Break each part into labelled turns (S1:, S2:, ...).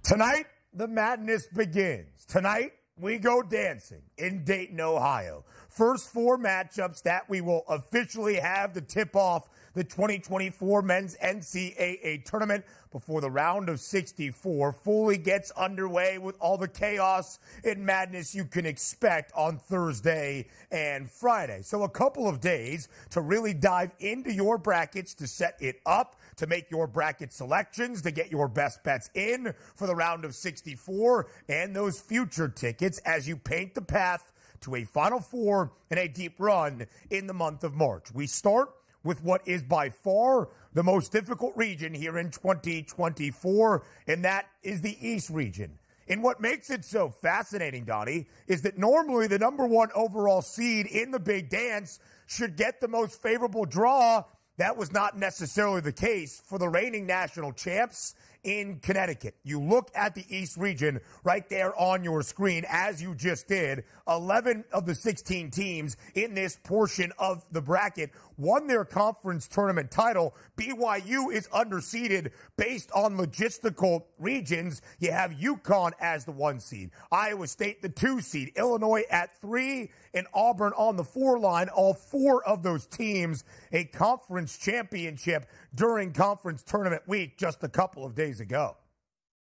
S1: Tonight, the madness begins. Tonight, we go dancing in Dayton, Ohio. First four matchups that we will officially have to tip off the 2024 men's NCAA tournament before the round of 64 fully gets underway with all the chaos and madness you can expect on Thursday and Friday. So a couple of days to really dive into your brackets, to set it up, to make your bracket selections, to get your best bets in for the round of 64 and those future tickets as you paint the path to a Final Four and a deep run in the month of March. We start with what is by far the most difficult region here in 2024, and that is the East region. And what makes it so fascinating, Donnie, is that normally the number one overall seed in the big dance should get the most favorable draw. That was not necessarily the case for the reigning national champs in Connecticut. You look at the East region right there on your screen, as you just did. 11 of the 16 teams in this portion of the bracket won their conference tournament title. BYU is underseeded based on logistical regions. You have UConn as the 1 seed, Iowa State the 2 seed, Illinois at 3, and Auburn on the 4 line. All 4 of those teams a conference championship during conference tournament week just a couple of days ago.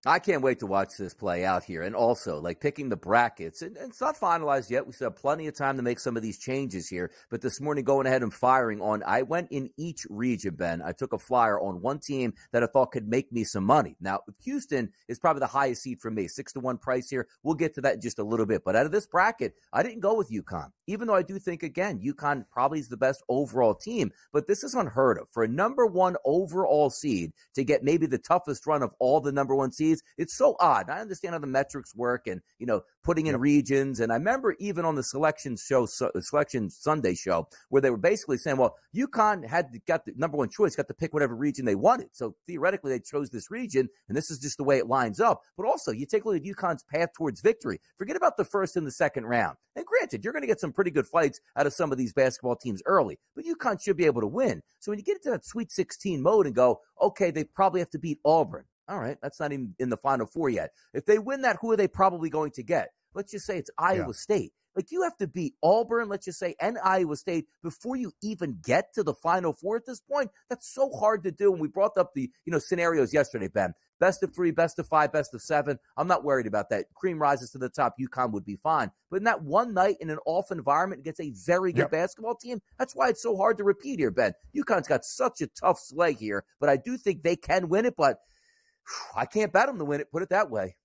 S2: I can't wait to watch this play out here. And also, like, picking the brackets. And it's not finalized yet. We still have plenty of time to make some of these changes here. But this morning, going ahead and firing on, I went in each region, Ben. I took a flyer on one team that I thought could make me some money. Now, Houston is probably the highest seed for me. 6-1 price here. We'll get to that in just a little bit. But out of this bracket, I didn't go with UConn. Even though I do think, again, UConn probably is the best overall team. But this is unheard of. For a number 1 overall seed to get maybe the toughest run of all the number 1 seeds, it's so odd. I understand how the metrics work and, putting in regions. And I remember even on the Selection Sunday show where they were basically saying, well, UConn got the number 1 choice, got to pick whatever region they wanted. So theoretically, they chose this region, and this is just the way it lines up. But also, you take a look at UConn's path towards victory. Forget about the first and the second round. And granted, you're going to get some pretty good fights out of some of these basketball teams early, but UConn should be able to win. So when you get into that Sweet 16 mode and go, okay, they probably have to beat Auburn. All right, that's not even in the Final Four yet. If they win that, who are they probably going to get? Let's just say it's Iowa State. Like, you have to beat Auburn, let's just say, and Iowa State before you even get to the Final Four at this point. That's so hard to do. And we brought up the, scenarios yesterday, Ben. Best of 3, best of 5, best of 7. I'm not worried about that. Cream rises to the top. UConn would be fine. But in that one night in an off environment against a very good basketball team, that's why it's so hard to repeat here, Ben. UConn's got such a tough slate here, but I do think they can win it, but I can't bet them to win it, put it that way.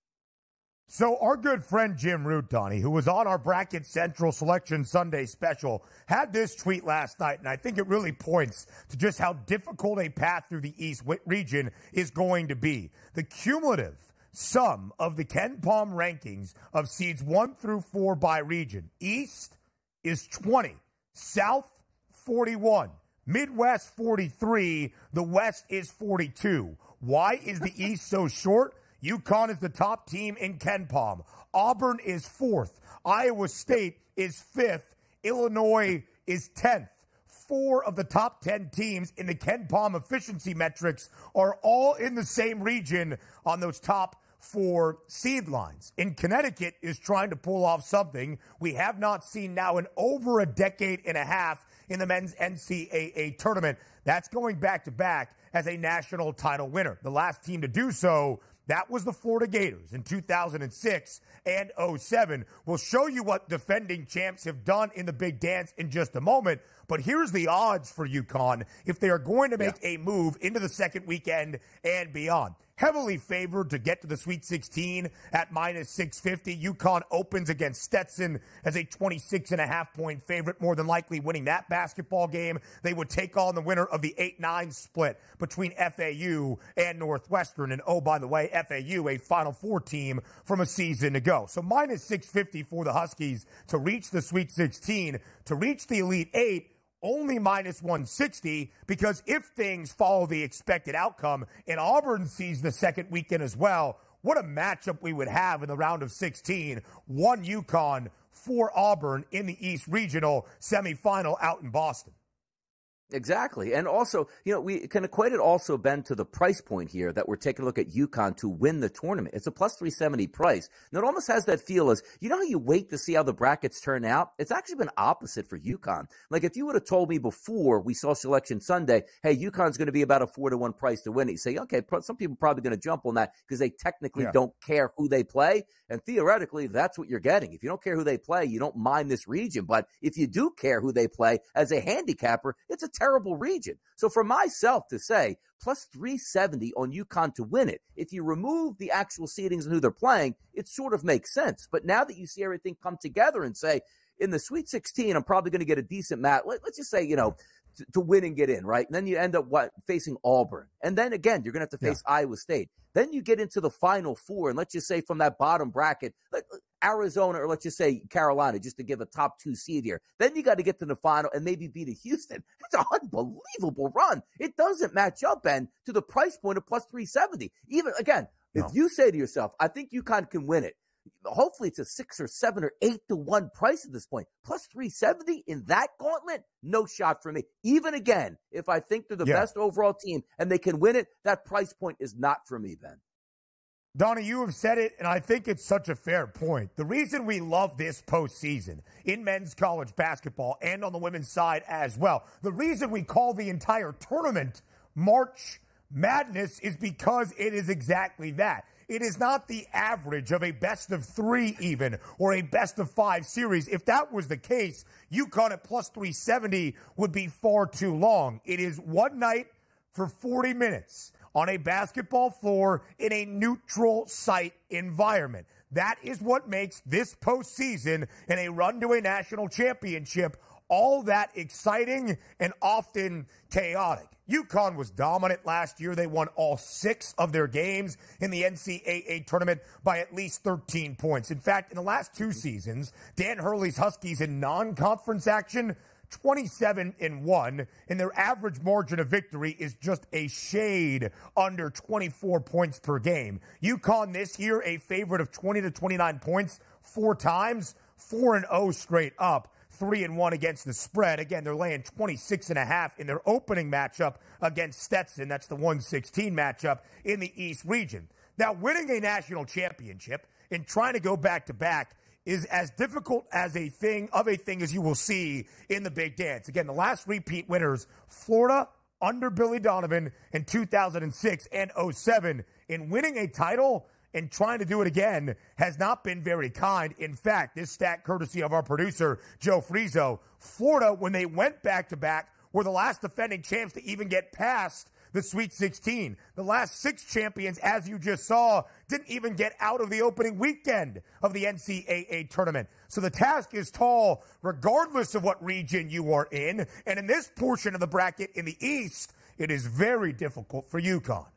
S1: So our good friend Jim Root, Donnie, who was on our Bracket Central Selection Sunday special, had this tweet last night, and I think it really points to just how difficult a path through the East region is going to be. The cumulative sum of the KenPom rankings of seeds 1 through 4 by region. East is 20, South 41, Midwest 43, the West is 42. Why is the East so short? UConn is the top team in KenPom. Auburn is 4th. Iowa State is 5th. Illinois is 10th. 4 of the top 10 teams in the KenPom efficiency metrics are all in the same region on those top 4 seed lines. And Connecticut is trying to pull off something we have not seen now in over a decade and a half in the men's NCAA tournament. That's going back-to-back as a national title winner. The last team to do so, that was the Florida Gators in 2006 and 07. We'll show you what defending champs have done in the big dance in just a moment. But here's the odds for UConn if they are going to make a move into the second weekend and beyond. Heavily favored to get to the Sweet 16 at minus 650. UConn opens against Stetson as a 26.5-point favorite, more than likely winning that basketball game. They would take on the winner of the 8-9 split between FAU and Northwestern. And oh, by the way, FAU, a Final Four team from a season ago. So minus 650 for the Huskies to reach the Sweet 16, to reach the Elite 8. Only minus 160, because if things follow the expected outcome and Auburn sees the second weekend as well, what a matchup we would have in the round of 16. 1 UConn, 4 Auburn in the East Regional semifinal out in Boston.
S2: Exactly. And also, we can equate it also, Ben, to the price point here that we're taking a look at UConn to win the tournament. It's a plus 370 price. And it almost has that feel as, how you wait to see how the brackets turn out? It's actually been opposite for UConn. Like if you would have told me before we saw Selection Sunday, hey, UConn's going to be about a 4-1 price to win it, you say, okay, some people are probably going to jump on that because they technically don't care who they play. And theoretically, that's what you're getting. If you don't care who they play, you don't mind this region. But if you do care who they play as a handicapper, it's a terrible region. So for myself to say plus 370 on UConn to win it, if you remove the actual seedings and who they're playing, it sort of makes sense. But now that you see everything come together and say, in the Sweet 16, I'm probably going to get a decent match. Let's just say, to win and get in, right? And then you end up facing Auburn. And then again, you're going to have to face Iowa State. Then you get into the Final Four, and let's just say from that bottom bracket, Arizona, or let's just say Carolina, just to give a top 2 seed here. Then you got to get to the final and maybe beat a Houston. That's an unbelievable run. It doesn't match up, Ben, to the price point of plus 370. Even, again, if you say to yourself, I think UConn can win it, hopefully it's a 6 or 7 or 8 to 1 price at this point. Plus 370 in that gauntlet? No shot for me. Even again, if I think they're the best overall team and they can win it, that price point is not for me, Ben.
S1: Donnie, you have said it, and I think it's such a fair point. The reason we love this postseason in men's college basketball and on the women's side as well, the reason we call the entire tournament March Madness is because it is exactly that. It is not the average of a best of 3 even, or a best of 5 series. If that was the case, UConn at plus 370 would be far too long. It is one night for 40 minutes on a basketball floor in a neutral site environment. That is what makes this postseason and a run to a national championship all that exciting and often chaotic. UConn was dominant last year. They won all 6 of their games in the NCAA tournament by at least 13 points. In fact, in the last 2 seasons, Dan Hurley's Huskies in non-conference action, 27-1, and their average margin of victory is just a shade under 24 points per game. UConn this year, a favorite of 20 to 29 points 4 times, 4-0 straight up. 3-1 against the spread. Again, they're laying 26.5 in their opening matchup against Stetson. That's the 116 matchup in the East region. Now, winning a national championship and trying to go back-to-back is as difficult as a thing as you will see in the Big Dance. Again, the last repeat winners, Florida under Billy Donovan in 2006 and 07. In winning a title and trying to do it again has not been very kind. In fact, this stat courtesy of our producer, Joe Frizo, Florida, when they went back-to-back, were the last defending champs to even get past the Sweet 16. The last 6 champions, as you just saw, didn't even get out of the opening weekend of the NCAA tournament. So the task is tall, regardless of what region you are in. And in this portion of the bracket in the East, it is very difficult for UConn.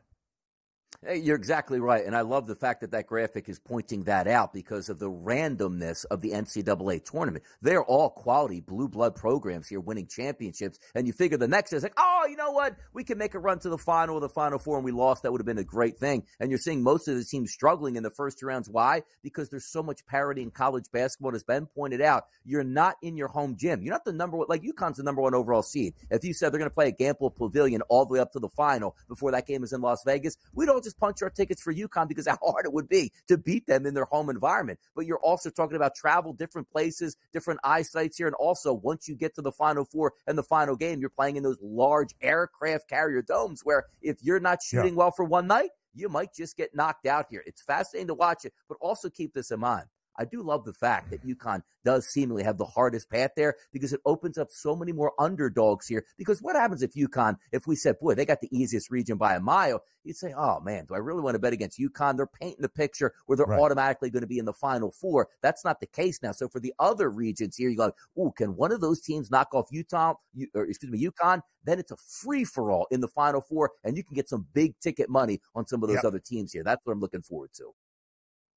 S2: Hey, you're exactly right, and I love the fact that that graphic is pointing that out because of the randomness of the NCAA tournament. They're all quality blue blood programs here winning championships, and you figure the next is like, oh, you know what? We can make a run to the final or the Final Four, and we lost. That would have been a great thing. And you're seeing most of the teams struggling in the first 2 rounds. Why? Because there's so much parity in college basketball. As Ben pointed out, you're not in your home gym. You're not the number one, like UConn's the number 1 overall seed. If you said they're going to play at Gampel Pavilion all the way up to the final before that game is in Las Vegas, we'd all just punch our tickets for UConn because how hard it would be to beat them in their home environment. But you're also talking about travel, different places, different eyesights here. And also, once you get to the Final Four and the final game, you're playing in those large aircraft carrier domes where if you're not shooting well for one night, you might just get knocked out here. It's fascinating to watch it, but also keep this in mind. I do love the fact that UConn does seemingly have the hardest path there because it opens up so many more underdogs here. Because what happens if UConn, if we said, boy, they got the easiest region by a mile, you'd say, oh, man, do I really want to bet against UConn? They're painting the picture where they're automatically going to be in the Final Four. That's not the case now. So for the other regions here, you go, ooh, can one of those teams knock off UConn? Then it's a free-for-all in the Final Four, and you can get some big-ticket money on some of those other teams here. That's what I'm looking forward to.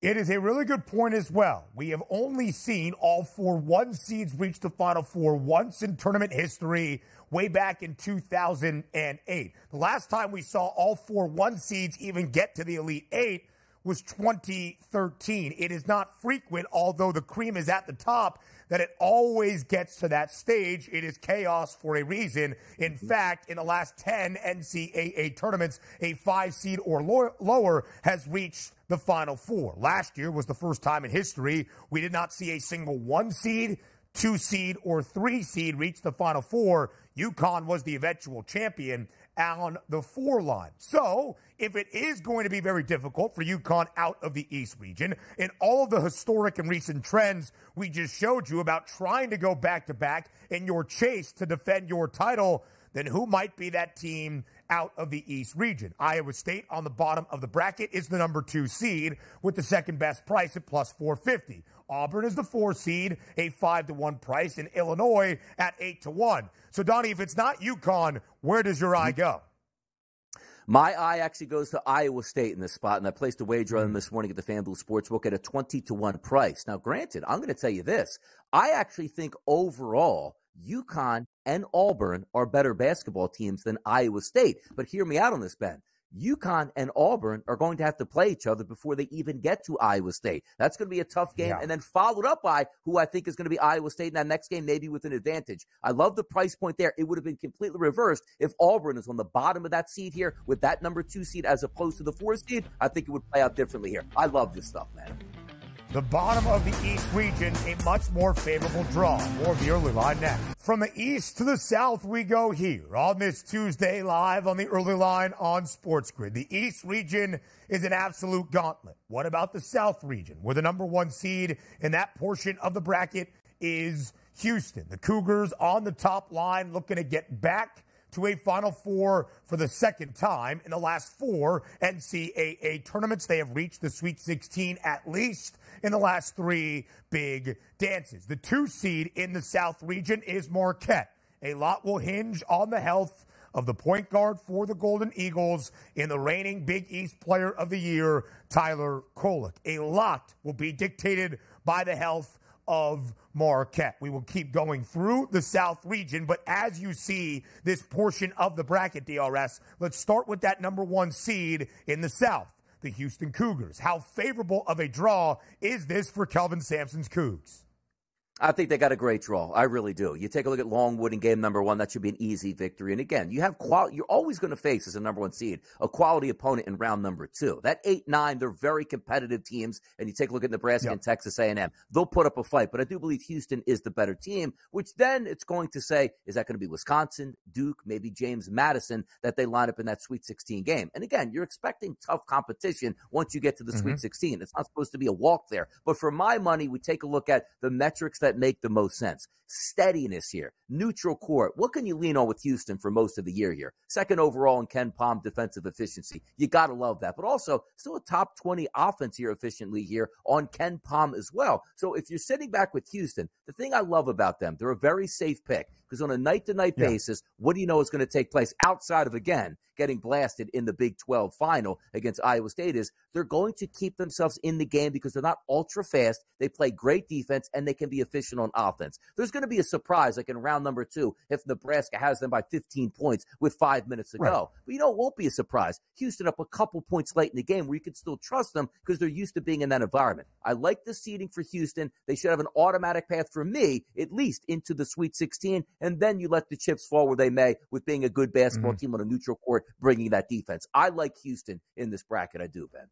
S1: It is a really good point as well. We have only seen all 4 1 seeds reach the Final Four once in tournament history, way back in 2008. The last time we saw all 4 1 seeds even get to the Elite 8 was 2013. It is not frequent, although the cream is at the top, that it always gets to that stage. It is chaos for a reason. In fact, in the last 10 NCAA tournaments, a 5 seed or lower has reached the Final Four. Last year was the first time in history we did not see a single 1 seed, 2 seed, or 3 seed reach the Final Four. UConn was the eventual champion on the 4 line. So, if it is going to be very difficult for UConn out of the East region, and all of the historic and recent trends we just showed you about trying to go back-to-back in your chase to defend your title, then who might be that team out of the East region? Iowa State on the bottom of the bracket is the number 2 seed with the second best price at plus 450. Auburn is the 4 seed, a 5-1 price, and Illinois at 8-1. So, Donnie, if it's not UConn, where does your eye go?
S2: My eye actually goes to Iowa State in this spot, and I placed a wager on them this morning at the FanDuel Sportsbook at a 20-1 price. Now, granted, I'm going to tell you this. I actually think overall UConn and Auburn are better basketball teams than Iowa State. But hear me out on this, Ben. UConn and Auburn are going to have to play each other before they even get to Iowa State. That's going to be a tough game, and then followed up by who I think is going to be Iowa State in that next game, maybe with an advantage. I love the price point there. It would have been completely reversed if Auburn is on the bottom of that seed here with that number 2 seed as opposed to the 4 seed. I think it would play out differently here. I love this stuff, man.
S1: The bottom of the East region, a much more favorable draw. More of the early line next. From the East to the South we go here on this Tuesday live on the early line on SportsGrid. The East region is an absolute gauntlet. What about the South region, where the number 1 seed in that portion of the bracket is Houston? The Cougars on the top line looking to get back to a Final Four for the second time. In the last 4 NCAA tournaments, they have reached the Sweet 16 at least in the last 3 big dances. The 2 seed in the South region is Marquette. A lot will hinge on the health of the point guard for the Golden Eagles in the reigning Big East Player of the Year, Tyler Kolek. A lot will be dictated by the health of Marquette. We will keep going through the South region, but as you see this portion of the bracket, DRS, let's start with that number 1 seed in the South, the Houston Cougars. How favorable of a draw is this for Kelvin Sampson's Cougs?
S2: I think they got a great draw. I really do. You take a look at Longwood in game number 1. That should be an easy victory. And again, you have quality. You're always going to face, as a number 1 seed, a quality opponent in round number 2. That 8-9, they're very competitive teams. And you take a look at Nebraska and Texas A&M. They'll put up a fight. But I do believe Houston is the better team, which then it's going to say, is that going to be Wisconsin, Duke, maybe James Madison, that they line up in that Sweet 16 game? And again, you're expecting tough competition once you get to the Sweet 16. It's not supposed to be a walk there. But for my money, we take a look at the metrics that make the most sense. Steadiness here. Neutral court. What can you lean on with Houston for most of the year here? Second overall in Ken Pom defensive efficiency. You got to love that. But also, still a top 20 offense here efficiently here on Ken Pom as well. So if you're sitting back with Houston, the thing I love about them, they're a very safe pick. Because on a night-to-night basis, what do you know is going to take place outside of, again, getting blasted in the Big 12 final against Iowa State is they're going to keep themselves in the game because they're not ultra fast. They play great defense, and they can be efficient on offense. There's going to be a surprise, like in round number 2, if Nebraska has them by 15 points with 5 minutes to go. But you know, it won't be a surprise. Houston up a couple points late in the game where you can still trust them because they're used to being in that environment. I like the seeding for Houston. They should have an automatic path for me, at least into the Sweet 16, and then you let the chips fall where they may with being a good basketball team on a neutral court, bringing that defense. I like Houston in this bracket. I do, Ben.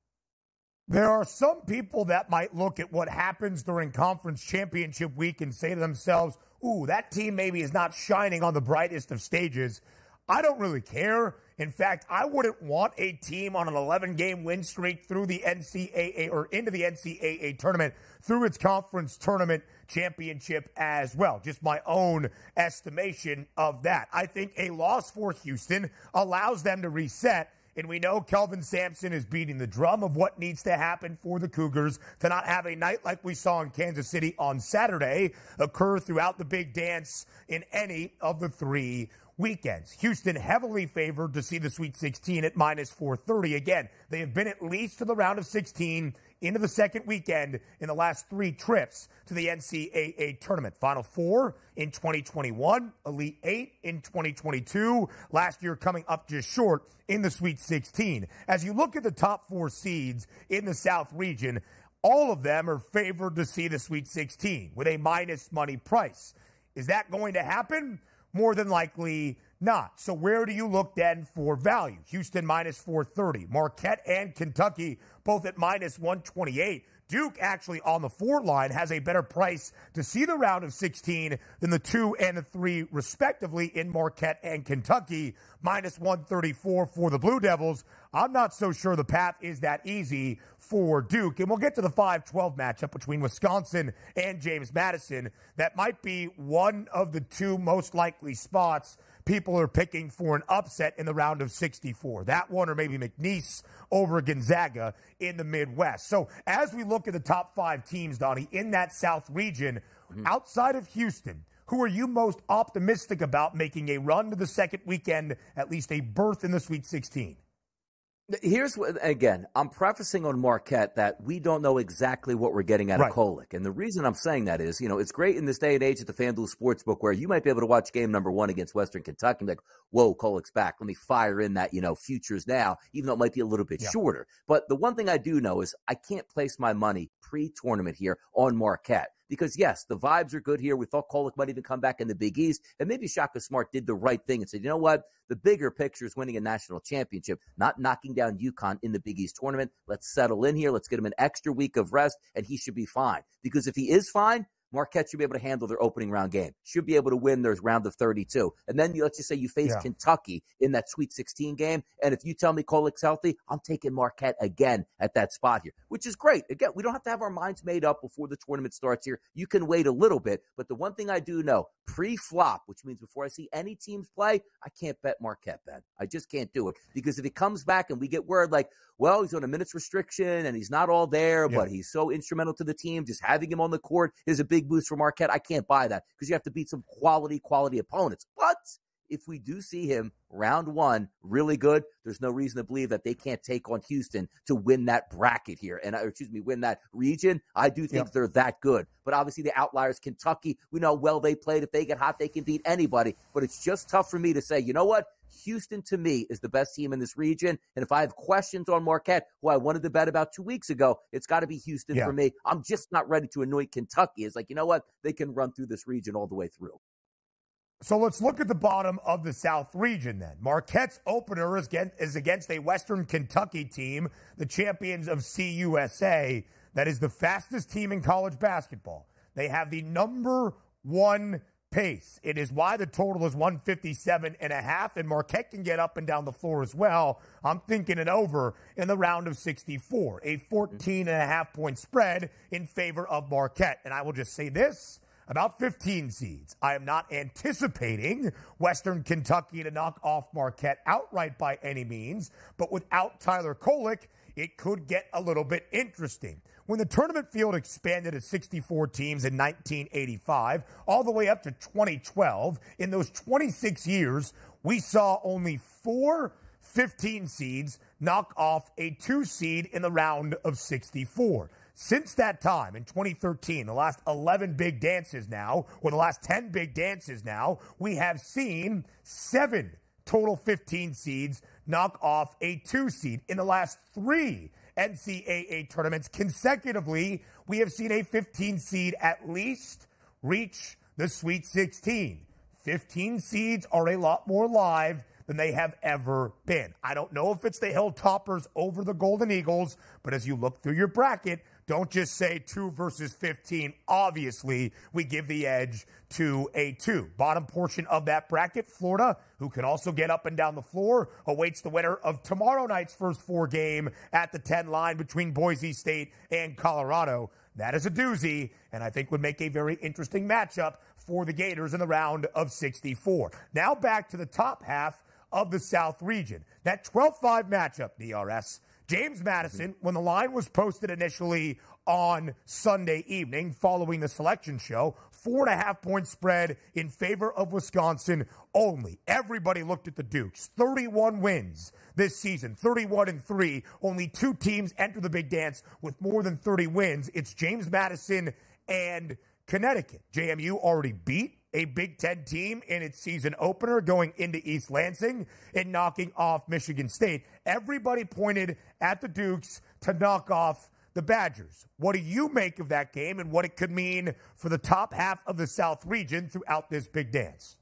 S1: There are some people that might look at what happens during conference championship week and say to themselves, ooh, that team maybe is not shining on the brightest of stages. I don't really care. In fact, I wouldn't want a team on an 11-game win streak through the NCAA or into the NCAA tournament through its conference tournament championship as well. Just my own estimation of that. I think a loss for Houston allows them to reset. And we know Kelvin Sampson is beating the drum of what needs to happen for the Cougars to not have a night like we saw in Kansas City on Saturday occur throughout the big dance in any of the 3 weekends. Houston heavily favored to see the Sweet 16 at minus 430. Again, they have been at least to the round of 16 into the second weekend in the last 3 trips to the NCAA tournament. Final 4 in 2021, Elite 8 in 2022, last year coming up just short in the Sweet 16. As you look at the top 4 seeds in the South region, all of them are favored to see the Sweet 16 with a minus money price. Is that going to happen? More than likely not. So where do you look then for value? Houston minus 430. Marquette and Kentucky both at minus 128. Duke actually on the 4 line has a better price to see the round of 16 than the 2 and the 3 respectively in Marquette and Kentucky. Minus 134 for the Blue Devils. I'm not so sure the path is that easy for Duke. And we'll get to the 5-12 matchup between Wisconsin and James Madison. That might be one of the 2 most likely spots people are picking for an upset in the round of 64. That one or maybe McNeese over Gonzaga in the Midwest. So as we look at the top 5 teams, Donnie, in that South region, outside of Houston, who are you most optimistic about making a run to the second weekend, at least a berth in the Sweet 16?
S2: Here's what, again, I'm prefacing on Marquette that we don't know exactly what we're getting out of Kolek. And the reason I'm saying that is, it's great in this day and age at the FanDuel Sportsbook where you might be able to watch game number 1 against Western Kentucky and be like, whoa, Kolek's back. Let me fire in that, futures now, even though it might be a little bit shorter. But the one thing I do know is I can't place my money pre-tournament here on Marquette. Because, yes, the vibes are good here. We thought Kolek might even come back in the Big East. And maybe Shaka Smart did the right thing and said, you know what? The bigger picture is winning a national championship, not knocking down UConn in the Big East tournament. Let's settle in here. Let's get him an extra week of rest, and he should be fine. Because if he is fine, Marquette should be able to handle their opening round game. Should be able to win their round of 32. And then let's just say you face Kentucky in that Sweet 16 game. And if you tell me Kolek's healthy, I'm taking Marquette again at that spot here, which is great. Again, we don't have to have our minds made up before the tournament starts here. You can wait a little bit. But the one thing I do know, pre-flop, which means before I see any teams play, I can't bet Marquette, Ben. I just can't do it. Because if he comes back and we get word like, well, he's on a minutes restriction and he's not all there, but he's so instrumental to the team, just having him on the court is a big boost for Marquette. I can't buy that because you have to beat some quality opponents. But if we do see him round 1 really good, there's no reason to believe that they can't take on Houston to win that bracket here. And win that region. I do think they're that good. But obviously the outliers, Kentucky, we know well they played. If they get hot, they can beat anybody. But it's just tough for me to say, you know what? Houston, to me, is the best team in this region. And if I have questions on Marquette, who I wanted to bet about 2 weeks ago, it's got to be Houston for me. I'm just not ready to anoint Kentucky. It's like, you know what? They can run through this region all the way through.
S1: So let's look at the bottom of the South region then. Marquette's opener is against a Western Kentucky team, the champions of CUSA. That is the fastest team in college basketball. They have the number 1 pace. It is why the total is 157.5, and Marquette can get up and down the floor as well. I'm thinking an over in the round of 64, a 14.5-point spread in favor of Marquette. And I will just say this about 15 seeds. I am not anticipating Western Kentucky to knock off Marquette outright by any means, but without Tyler Kolek, it could get a little bit interesting. When the tournament field expanded to 64 teams in 1985, all the way up to 2012, in those 26 years, we saw only 4 15 seeds knock off a 2 seed in the round of 64. Since that time, in 2013, the last 11 big dances now, or the last 10 big dances now, we have seen 7 total 15 seeds knock off a 2 seed. In the last 3 NCAA tournaments consecutively, we have seen a 15 seed at least reach the Sweet 16. 15 seeds are a lot more live than they have ever been. I don't know if it's the Hilltoppers over the Golden Eagles, but as you look through your bracket, don't just say 2 versus 15. Obviously, we give the edge to a 2. Bottom portion of that bracket, Florida, who can also get up and down the floor, awaits the winner of tomorrow night's first 4 game at the 10 line between Boise State and Colorado. That is a doozy, and I think would make a very interesting matchup for the Gators in the round of 64. Now back to the top half of the South region. That 12-5 matchup, DRS. James Madison, when the line was posted initially on Sunday evening following the selection show, 4.5-point spread in favor of Wisconsin only. Everybody looked at the Dukes. 31 wins this season, 31-3. Only 2 teams enter the big dance with more than 30 wins. It's James Madison and Connecticut. JMU already beat a Big Ten team in its season opener going into East Lansing and knocking off Michigan State. Everybody pointed at the Dukes to knock off the Badgers. What do you make of that game and what it could mean for the top half of the South region throughout this big dance?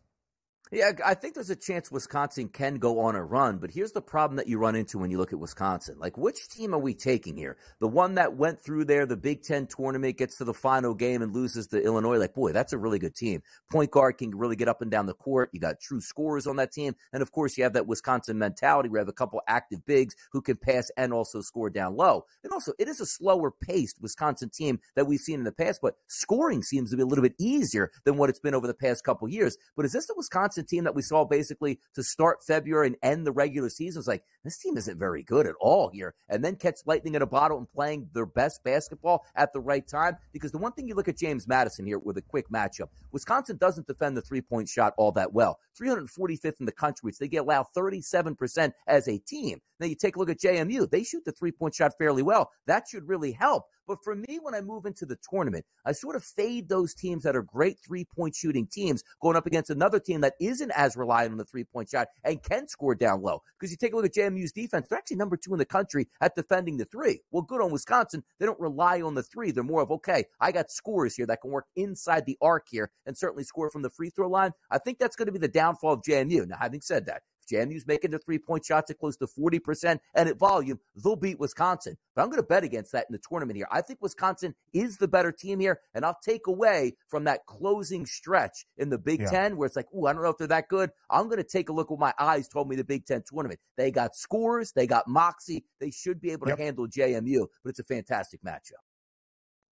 S2: Yeah, I think there's a chance Wisconsin can go on a run, but here's the problem that you run into when you look at Wisconsin. Like, which team are we taking here? The one that went through there, the Big Ten tournament, gets to the final game and loses to Illinois. Like, boy, that's a really good team. Point guard can really get up and down the court. You got true scorers on that team. And, of course, you have that Wisconsin mentality where you have a couple active bigs who can pass and also score down low. And also, it is a slower-paced Wisconsin team that we've seen in the past, but scoring seems to be a little bit easier than what it's been over the past couple years. But is this the Wisconsin team that we saw basically to start February and end the regular season? It's like, this team isn't very good at all here. And then catch lightning in a bottle and playing their best basketball at the right time. Because the one thing you look at James Madison here with a quick matchup, Wisconsin doesn't defend the three-point shot all that well. 345th in the country, which they allow 37% as a team. Now you take a look at JMU. They shoot the three-point shot fairly well. That should really help. But for me, when I move into the tournament, I sort of fade those teams that are great three-point shooting teams going up against another team that isn't as reliant on the three-point shot and can score down low. Because you take a look at JMU's defense, they're actually number 2 in the country at defending the three. Well, good on Wisconsin. They don't rely on the three. They're more of, okay, I got scorers here that can work inside the arc here and certainly score from the free throw line. I think that's going to be the downfall of JMU. Now, having said that, JMU's making the three-point shots at close to 40% and at volume, they'll beat Wisconsin. But I'm going to bet against that in the tournament here. I think Wisconsin is the better team here, and I'll take away from that closing stretch in the Big Ten where it's like, I don't know if they're that good. I'm going to take a look what my eyes told me the Big Ten tournament. They got scores. They got moxie. They should be able to handle JMU, but it's a fantastic matchup.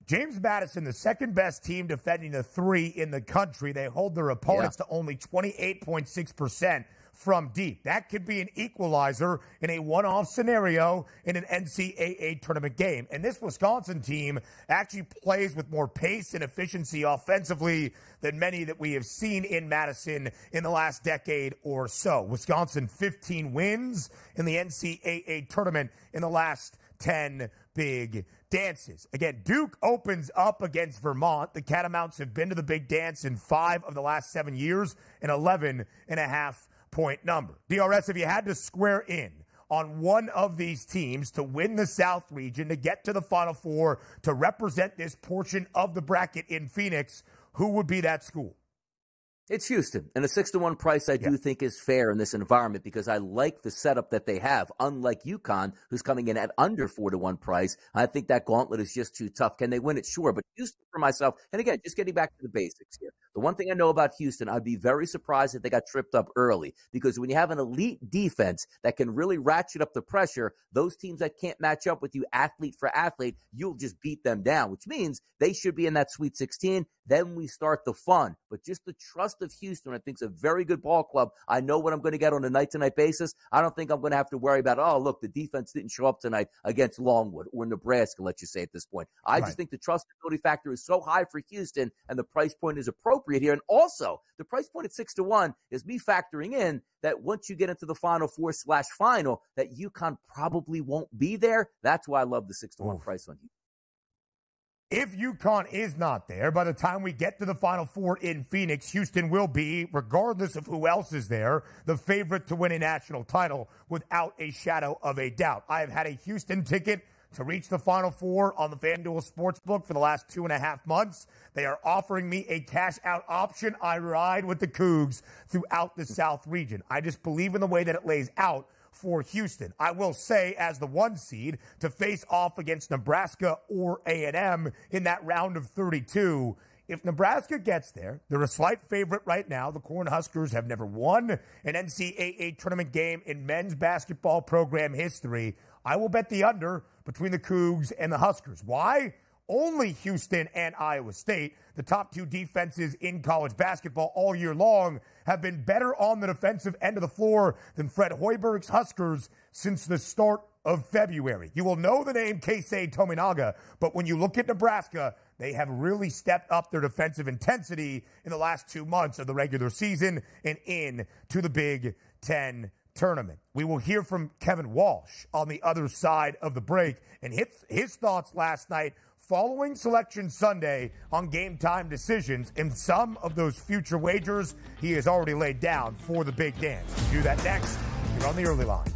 S1: James Madison, the second-best team defending the three in the country. They hold their opponents to only 28.6% from deep. That could be an equalizer in a one-off scenario in an NCAA tournament game. And this Wisconsin team actually plays with more pace and efficiency offensively than many that we have seen in Madison in the last decade or so. Wisconsin, 15 wins in the NCAA tournament in the last 10 big dances. Again, Duke opens up against Vermont. The Catamounts have been to the big dance in 5 of the last 7 years, an 11.5-point number. DRS, if you had to square in on one of these teams to win the South region, to get to the Final Four, to represent this portion of the bracket in Phoenix, who would be that school?
S2: It's Houston, and a 6-1 price I do think is fair in this environment because I like the setup that they have, unlike UConn, who's coming in at under 4-1 price. I think that gauntlet is just too tough. Can they win it? Sure, but Houston for myself, and again, just getting back to the basics here. The one thing I know about Houston, I'd be very surprised if they got tripped up early because when you have an elite defense that can really ratchet up the pressure, those teams that can't match up with you athlete for athlete, you'll just beat them down, which means they should be in that Sweet 16. Then we start the fun. But just the trust of Houston, I think, is a very good ball club. I know what I'm going to get on a night-to-night basis. I don't think I'm going to have to worry about, oh, look, the defense didn't show up tonight against Longwood or Nebraska, let's just say at this point. I just think the trustability factor is so high for Houston, and the price point is appropriate here. And also, the price point at 6-1 is me factoring in that once you get into the Final Four/final, that UConn probably won't be there. That's why I love the 6-1 price on you.
S1: If UConn is not there, by the time we get to the Final Four in Phoenix, Houston will be, regardless of who else is there, the favorite to win a national title without a shadow of a doubt. I have had a Houston ticket to reach the Final Four on the FanDuel Sportsbook for the last 2.5 months. They are offering me a cash-out option. I ride with the Cougs throughout the South region. I just believe in the way that it lays out for Houston. I will say, as the 1 seed, to face off against Nebraska or A&M in that round of 32, if Nebraska gets there, they're a slight favorite right now. The Cornhuskers have never won an NCAA tournament game in men's basketball program history. I will bet the under between the Cougs and the Huskers. Why? Only Houston and Iowa State, the top 2 defenses in college basketball all year long, have been better on the defensive end of the floor than Fred Hoiberg's Huskers since the start of February. You will know the name Keisei Tominaga, but when you look at Nebraska, they have really stepped up their defensive intensity in the last 2 months of the regular season and into the Big Ten tournament. We will hear from Kevin Walsh on the other side of the break and his thoughts last night following Selection Sunday on game time decisions and some of those future wagers he has already laid down for the big dance. We'll do that next. You're on the early line.